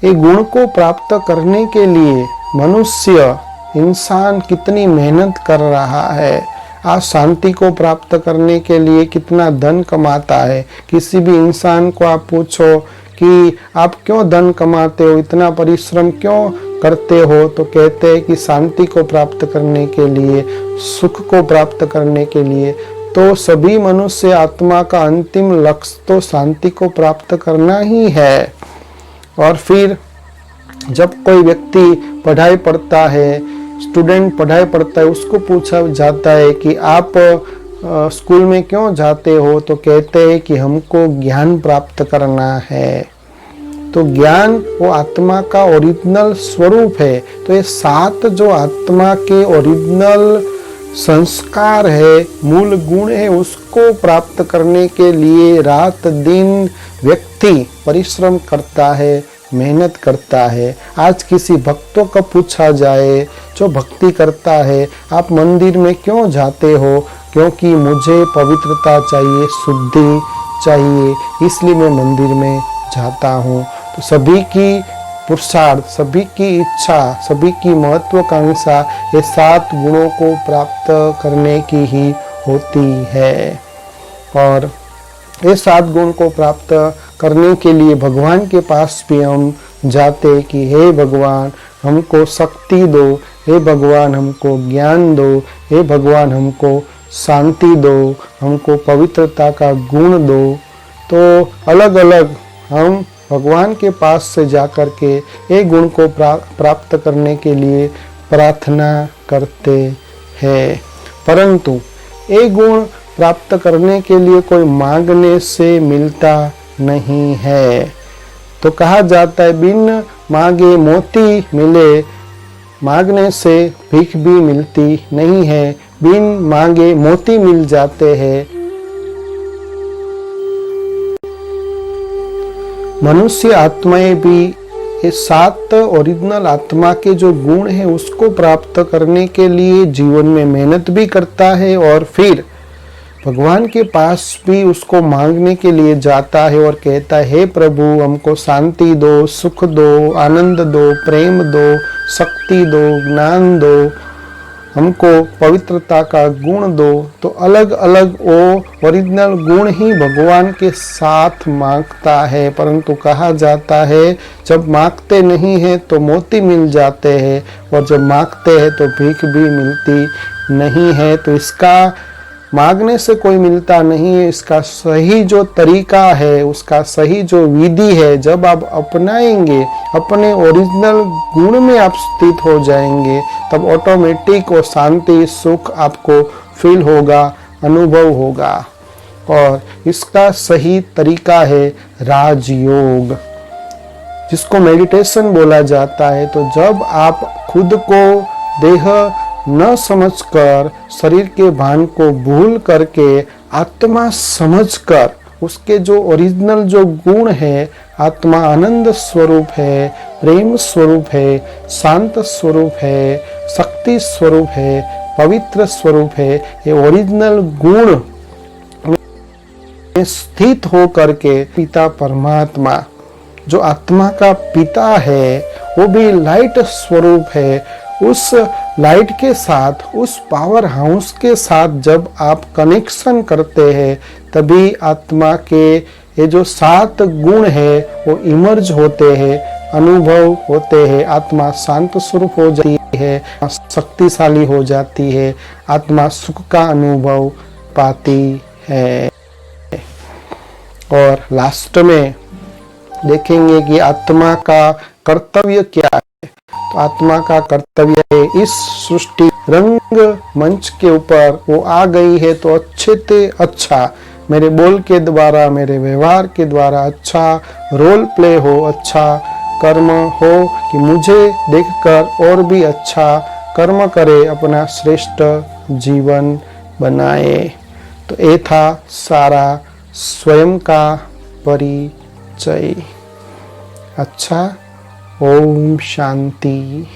ये गुण को प्राप्त करने के लिए मनुष्य, इंसान कितनी मेहनत कर रहा है। आज शांति को प्राप्त करने के लिए कितना धन कमाता है। किसी भी इंसान को आप पूछो कि आप क्यों धन कमाते हो, इतना परिश्रम क्यों करते हो, तो कहते हैं कि शांति को प्राप्त करने के लिए, सुख को प्राप्त करने के लिए। तो सभी मनुष्य आत्मा का अंतिम लक्ष्य तो शांति को प्राप्त करना ही है। और फिर जब कोई व्यक्ति पढ़ाई पढ़ता है, स्टूडेंट पढ़ाई पढ़ता है, उसको पूछा जाता है कि आप स्कूल में क्यों जाते हो, तो कहते हैं कि हमको ज्ञान प्राप्त करना है। तो ज्ञान वो आत्मा का ओरिजिनल स्वरूप है। तो ये 7 जो आत्मा के ओरिजिनल संस्कार है, मूल गुण है, उसको प्राप्त करने के लिए रात दिन व्यक्ति परिश्रम करता है, मेहनत करता है। आज किसी भक्तों को पूछा जाए, जो भक्ति करता है, आप मंदिर में क्यों जाते हो, क्योंकि मुझे पवित्रता चाहिए, शुद्धि चाहिए, इसलिए मैं मंदिर में जाता हूँ। तो सभी की पुरुषार्थ, सभी की इच्छा, सभी की महत्वाकांक्षा ये 7 गुणों को प्राप्त करने की ही होती है। और ये 7 गुण को प्राप्त करने के लिए भगवान के पास भी हम जाते कि हे भगवान हमको शक्ति दो, हे भगवान हमको ज्ञान दो, हे भगवान हमको शांति दो, हमको पवित्रता का गुण दो। तो अलग अलग हम भगवान के पास से जाकर के एक गुण को प्राप्त करने के लिए प्रार्थना करते हैं। परंतु एक गुण प्राप्त करने के लिए कोई मांगने से मिलता नहीं है। तो कहा जाता है बिन मांगे मोती मिले, मांगने से भीख भी मिलती नहीं है। बिन मांगे मोती मिल जाते हैं, मनुष्य आत्माएं भी ये 7 ओरिजिनल आत्मा के जो गुण हैं उसको प्राप्त करने के लिए जीवन में मेहनत भी करता है और फिर भगवान के पास भी उसको मांगने के लिए जाता है और कहता है, हे प्रभु हमको शांति दो, सुख दो, आनंद दो, प्रेम दो, शक्ति दो, ज्ञान दो, हमको पवित्रता का गुण दो। तो अलग अलग वो ओरिजिनल गुण ही भगवान के साथ मांगता है। परंतु कहा जाता है जब मांगते नहीं हैं तो मोती मिल जाते हैं और जब मांगते हैं तो भीख भी मिलती नहीं है। तो इसका मांगने से कोई मिलता नहीं है। इसका सही जो तरीका है, उसका सही जो विधि है, जब आप अपनाएंगे, अपने ओरिजिनल गुण में आप स्थित हो जाएंगे, तब ऑटोमेटिक वो शांति सुख आपको फील होगा, अनुभव होगा। और इसका सही तरीका है राजयोग, जिसको मेडिटेशन बोला जाता है। तो जब आप खुद को देह न समझकर, शरीर के भान को भूल करके आत्मा समझकर, उसके जो ओरिजिनल जो गुण है, आत्मा आनंद स्वरूप है, प्रेम स्वरूप है, शांत स्वरूप है, शक्ति स्वरूप है, पवित्र स्वरूप है, ये ओरिजिनल गुण में स्थित हो करके पिता परमात्मा जो आत्मा का पिता है वो भी लाइट स्वरूप है। उस लाइट के साथ, उस पावर हाउस के साथ जब आप कनेक्शन करते हैं, तभी आत्मा के ये जो 7 गुण है वो इमर्ज होते हैं, अनुभव होते हैं। आत्मा शांत स्वरूप हो जाती है, शक्तिशाली हो जाती है, आत्मा सुख का अनुभव पाती है। और लास्ट में देखेंगे कि आत्मा का कर्तव्य क्या है। तो आत्मा का कर्तव्य है इस सृष्टि रंग मंच के ऊपर वो आ गई है तो अच्छे से अच्छा मेरे बोल के द्वारा, मेरे व्यवहार के द्वारा अच्छा रोल प्ले हो, अच्छा कर्म हो कि मुझे देखकर और भी अच्छा कर्म करे, अपना श्रेष्ठ जीवन बनाए। तो ये था सारा स्वयं का परिचय। अच्छा, ओम शांति।